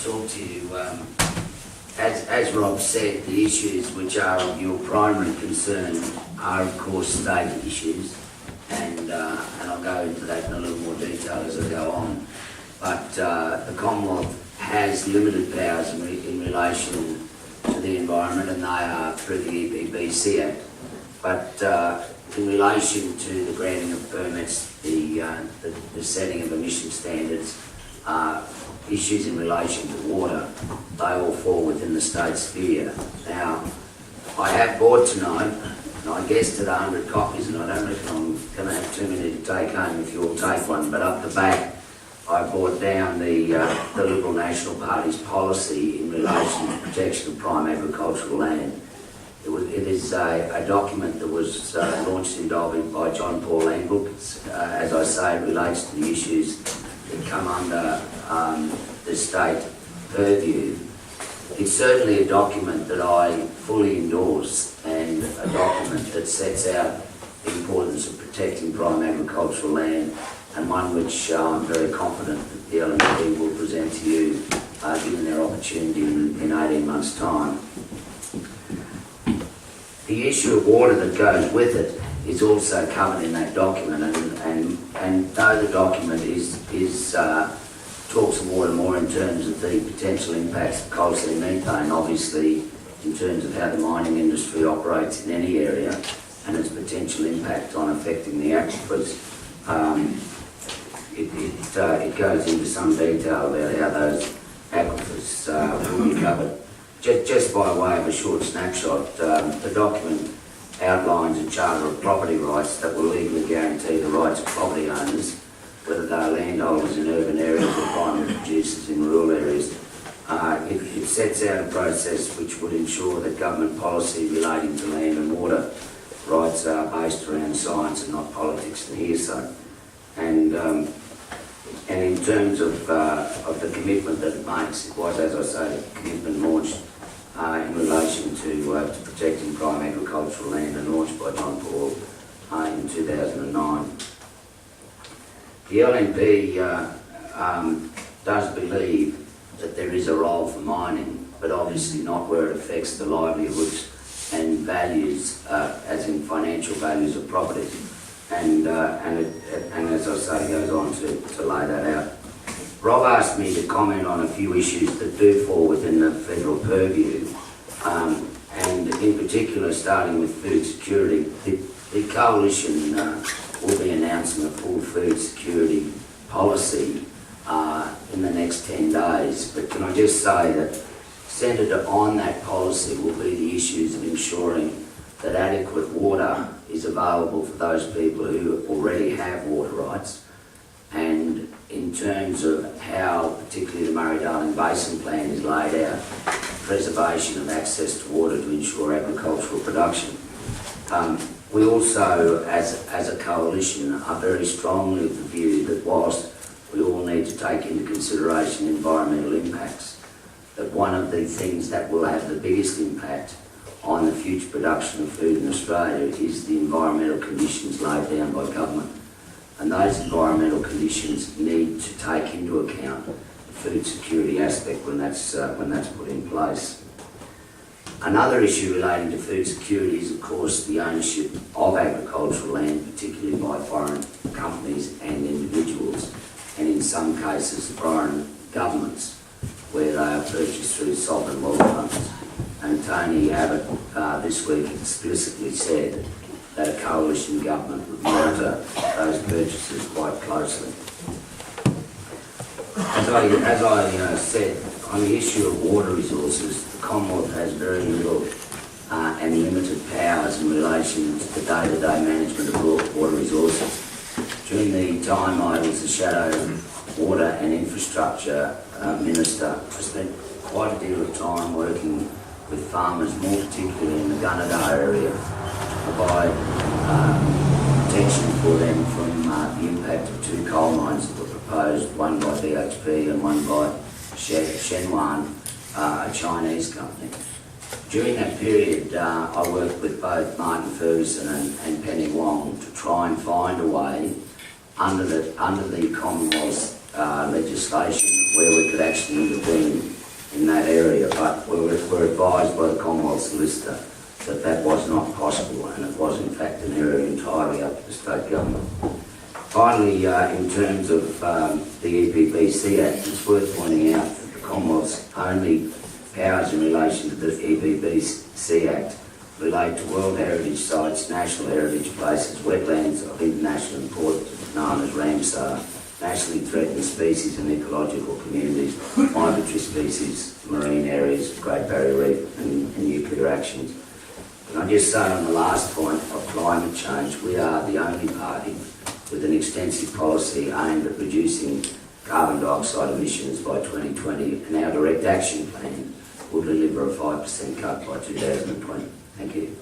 talk to you. As Rob said, the issues which are of your primary concern are, of course, state issues, and I'll go into that in a little more detail as I go on. But the Commonwealth has limited powers in relation to the environment, and they are through the EPBC Act. But in relation to the granting of permits, the setting of emission standards, issues in relation to water, they all fall within the state sphere. Now, I have bought tonight, and I guessed at 100 copies, and I don't reckon I'm going to have too many to take home if you all take one, but up the back I brought down the Liberal National Party's policy in relation to protection of prime agricultural land. It is a document that was launched in Dalby by John Paul Langbook. As I say, it relates to the issues that come under the state purview. It's certainly a document that I fully endorse, and a document that sets out the importance of protecting prime agricultural land, and one which I'm very confident that the LNP will present to you given their opportunity in 18 months' time. The issue of water that goes with it is also covered in that document, and though the document talks of water more in terms of the potential impacts of coal seam methane, obviously in terms of how the mining industry operates in any area and its potential impact on affecting the aquifers, it goes into some detail about how those aquifers will be covered. Just by way of a short snapshot, the document outlines a charter of property rights that will legally guarantee the rights of property owners, whether they are landholders in urban areas or primary producers in rural areas. It sets out a process which would ensure that government policy relating to land and water rights are based around science and not politics and hearsay. And in terms of the commitment that it makes, it was, as I say, a commitment launched in relation to protecting prime agricultural land and launched by John Paul in 2009. The LNP does believe that there is a role for mining, but obviously not where it affects the livelihoods and values, as in financial values of property. And as I say, goes on to lay that out. Rob asked me to comment on a few issues that do fall within the federal purview, and in particular, starting with food security. The Coalition will be announcing a full food security policy in the next 10 days, but can I just say that centred on that policy will be the issues of ensuring that adequate water is available for those people who already have water rights, and in terms of how particularly the Murray-Darling Basin Plan is laid out, preservation of access to water to ensure agricultural production. We also, as a coalition, are very strongly of the view that whilst we all need to take into consideration environmental impacts, that one of the things that will have the biggest impact on the future production of food in Australia is the environmental conditions laid down by government. And those environmental conditions need to take into account the food security aspect when that's put in place. Another issue relating to food security is, of course, the ownership of agricultural land, particularly by foreign companies and individuals, and in some cases foreign governments, where they are purchased through sovereign wealth funds. And Tony Abbott this week explicitly said that a coalition government would monitor those purchases quite closely. As I said, on the issue of water resources, the Commonwealth has very little and limited powers in relation to the day-to-day management of water resources. During the time I was the Shadow Water and Infrastructure Minister, I spent quite a deal of time working with farmers, more particularly in the Gunnedah area, to provide protection for them from the impact of two coal mines that were proposed, one by BHP and one by Shenwan, a Chinese company. During that period, I worked with both Martin Ferguson and Penny Wong to try and find a way under the Commonwealth's legislation where we could actually intervene in that area, but we were advised by the Commonwealth Solicitor that that was not possible, and it was in fact an area entirely up to the state government. Finally, in terms of the EPBC Act, it's worth pointing out that the Commonwealth's only powers in relation to the EPBC Act relate to World Heritage Sites, National Heritage Places, wetlands of international importance known as Ramsar, nationally threatened species and ecological communities, migratory species, marine areas, Great Barrier Reef and nuclear actions. And I just say on the last point of climate change, we are the only party with an extensive policy aimed at reducing carbon dioxide emissions by 2020, and our direct action plan will deliver a 5% cut by 2020. Thank you.